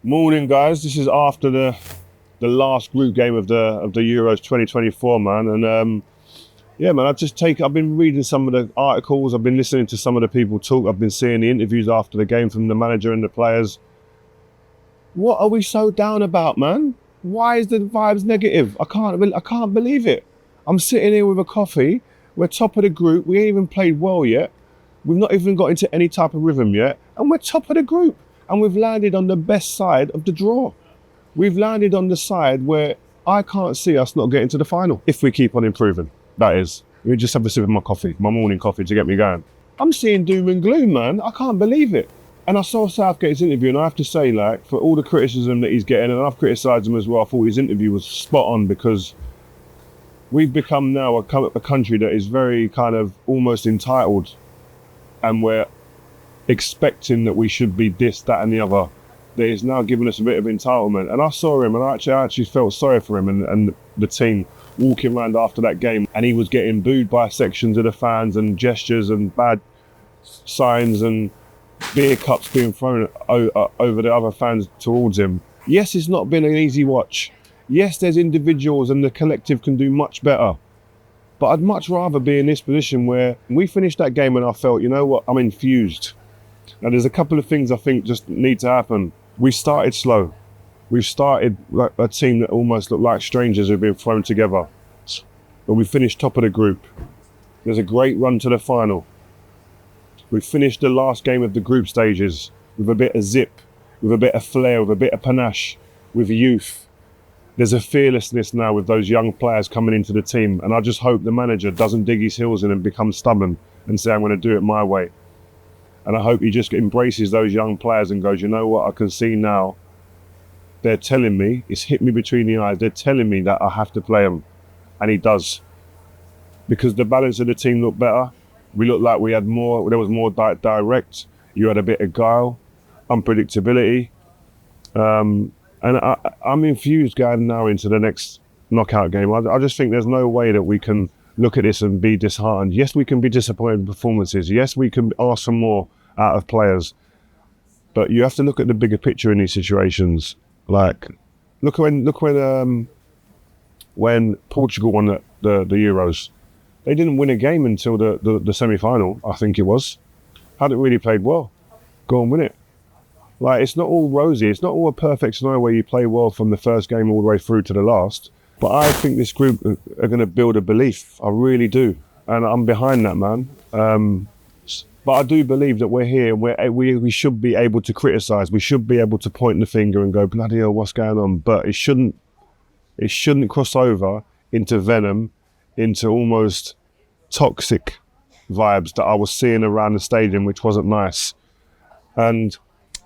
Morning, guys. This is after the last group game of the Euros 2024, man. And yeah, man. I've been reading some of the articles. I've been listening to some of the people talk. I've been seeing the interviews after the game from the manager and the players. What are we so down about, man? Why is the vibes negative? I can't believe it. I'm sitting here with a coffee. We're top of the group. We ain't even played well yet. We've not even got into any type of rhythm yet, and we're top of the group. And we've landed on the best side of the draw. We've landed on the side where I can't see us not getting to the final if we keep on improving. That is. Let me just have a sip of my coffee, my morning coffee to get me going. I'm seeing doom and gloom, man. I can't believe it. And I saw Southgate's interview, and I have to say, like, for all the criticism that he's getting, and I've criticised him as well, I thought his interview was spot on, because we've become now a country that is very kind of almost entitled, and we're expecting that we should be this, that and the other. That is now giving us a bit of entitlement. And I saw him, and I actually felt sorry for him and the team walking around after that game, and he was getting booed by sections of the fans and gestures and bad signs and beer cups being thrown over the other fans towards him. Yes, it's not been an easy watch. Yes, there's individuals and the collective can do much better. But I'd much rather be in this position where we finished that game and I felt, you know what, I'm infused. Now, there's a couple of things I think just need to happen. We started slow. We've started like a team that almost looked like strangers who've been thrown together. But we finished top of the group. There's a great run to the final. We finished the last game of the group stages with a bit of zip, with a bit of flair, with a bit of panache, with youth. There's a fearlessness now with those young players coming into the team. And I just hope the manager doesn't dig his heels in and become stubborn and say, I'm going to do it my way. And I hope he just embraces those young players and goes, you know what, I can see now. They're telling me, it's hit me between the eyes. They're telling me that I have to play them. And he does. Because the balance of the team looked better. We looked like we had more, there was more direct. You had a bit of guile, unpredictability. And I'm infused going now into the next knockout game. I just think there's no way that we can look at this and be disheartened. Yes, we can be disappointed in performances. Yes, we can ask for more out of players. But you have to look at the bigger picture in these situations. Like, look when Portugal won the Euros. They didn't win a game until the semi-final, I think it was. Hadn't really played well. Go and win it. Like, it's not all rosy. It's not all a perfect scenario where you play well from the first game all the way through to the last. But I think this group are going to build a belief. I really do. And I'm behind that, man. But I do believe that we're here. We should be able to criticise. We should be able to point the finger and go, bloody hell, what's going on? But it shouldn't cross over into venom, into almost toxic vibes that I was seeing around the stadium, which wasn't nice. And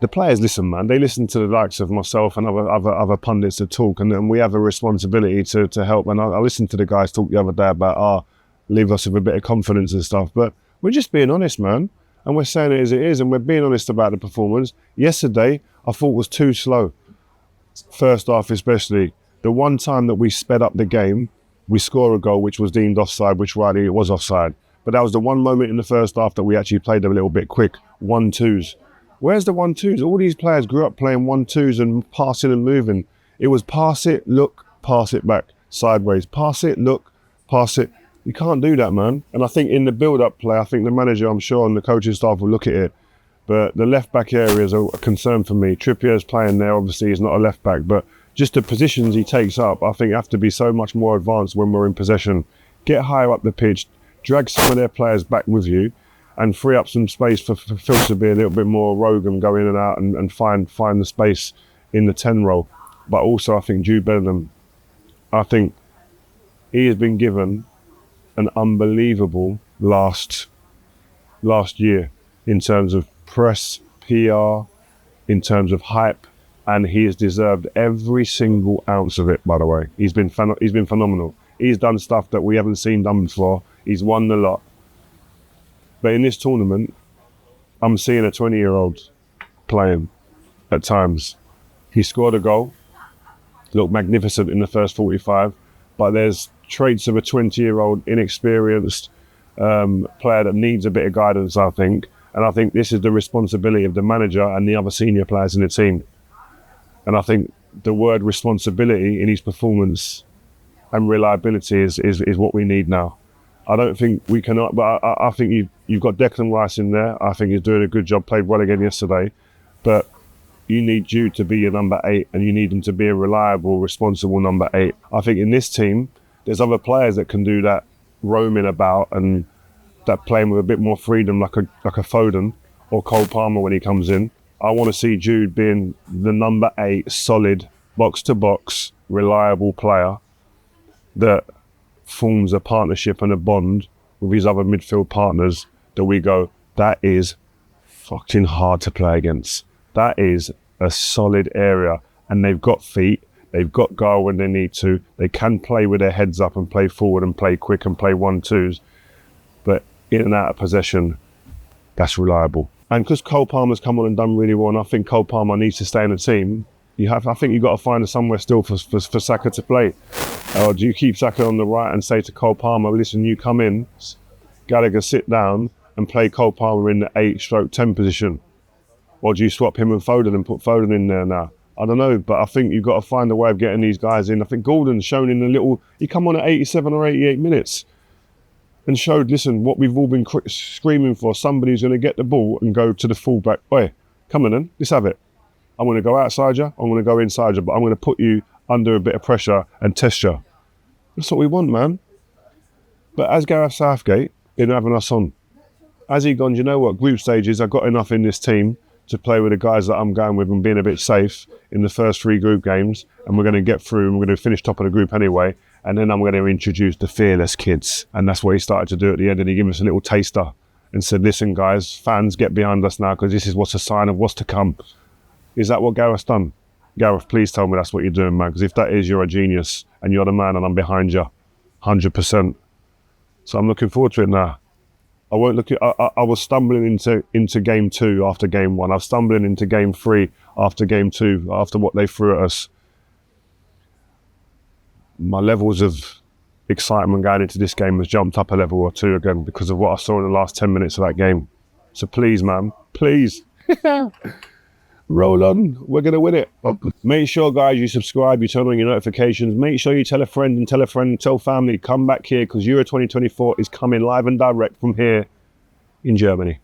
the players listen, man. They listen to the likes of myself and other pundits that talk, and we have a responsibility to help. And I listened to the guys talk the other day about, leave us with a bit of confidence and stuff. But we're just being honest, man. And we're saying it as it is, and we're being honest about the performance. Yesterday, I thought was too slow. First half especially. The one time that we sped up the game, we score a goal which was deemed offside, which rightly it was offside. But that was the one moment in the first half that we actually played a little bit quick. 1-2s. Where's the 1-2s? All these players grew up playing 1-2s and passing and moving. It was pass it, look, pass it back, sideways. Pass it, look, pass it. You can't do that, man. And I think in the build-up play, I think the manager, I'm sure, and the coaching staff will look at it. But the left-back area is a concern for me. Trippier's playing there, obviously, he's not a left-back. But just the positions he takes up, I think have to be so much more advanced when we're in possession. Get higher up the pitch, drag some of their players back with you, and free up some space for Phil to be a little bit more rogue and go in and out and find the space in the 10 role. But also, I think Jude Bellingham, I think he has been given an unbelievable last year in terms of press, PR, in terms of hype, and he has deserved every single ounce of it, by the way. He's been phenomenal. He's done stuff that we haven't seen done before. He's won the lot. But in this tournament, I'm seeing a 20-year-old playing at times. He scored a goal, looked magnificent in the first 45, but there's traits of a 20-year-old inexperienced player that needs a bit of guidance, I think. And I think this is the responsibility of the manager and the other senior players in the team. And I think the word responsibility in his performance and reliability is what we need now. I don't think we cannot, but I think you've got Declan Rice in there. I think he's doing a good job, played well again yesterday. But you need Jude to be your number 8, and you need him to be a reliable, responsible number 8. I think in this team, there's other players that can do that, roaming about and that playing with a bit more freedom, like a Foden or Cole Palmer when he comes in. I want to see Jude being the number 8, solid, box-to-box, reliable player that forms a partnership and a bond with his other midfield partners that we go, that is fucking hard to play against. That is a solid area, and they've got feet, they've got goal when they need to, they can play with their heads up and play forward and play quick and play 1-2s, but in and out of possession, that's reliable. And because Cole Palmer's come on and done really well, and I think Cole Palmer needs to stay in the team, I think you've got to find somewhere still for Saka to play. Or do you keep Saka on the right and say to Cole Palmer, listen, you come in, Gallagher sit down and play Cole Palmer in the 8/10 position? Or do you swap him and Foden and put Foden in there now? I don't know, but I think you've got to find a way of getting these guys in. I think Gordon's shown in a little, he come on at 87 or 88 minutes and showed, listen, what we've all been screaming for, somebody's going to get the ball and go to the fullback. Oi, come on then, let's have it. I'm going to go outside you, I'm going to go inside you, but I'm going to put you under a bit of pressure and test you. That's what we want, man. But as Gareth Southgate been having us on, has he gone, you know what, group stages, I've got enough in this team to play with the guys that I'm going with and being a bit safe in the first 3 group games, and we're going to get through and we're going to finish top of the group anyway, and then I'm going to introduce the fearless kids. And that's what he started to do at the end, and he gave us a little taster and said, listen guys, fans, get behind us now, because this is what's a sign of what's to come. Is that what Gareth's done? Gareth, please tell me that's what you're doing, man, because if that is, you're a genius and you're the man and I'm behind you 100%. So I'm looking forward to it now. I won't look at, I was stumbling into game 2 after game 1. I was stumbling into game 3 after game 2, after what they threw at us. My levels of excitement going into this game has jumped up a level or 2 again because of what I saw in the last 10 minutes of that game. So please, man, please. Roll on, we're going to win it. Make sure, guys, you subscribe, you turn on your notifications. Make sure you tell a friend and tell a friend and tell family, come back here, because Euro 2024 is coming live and direct from here in Germany.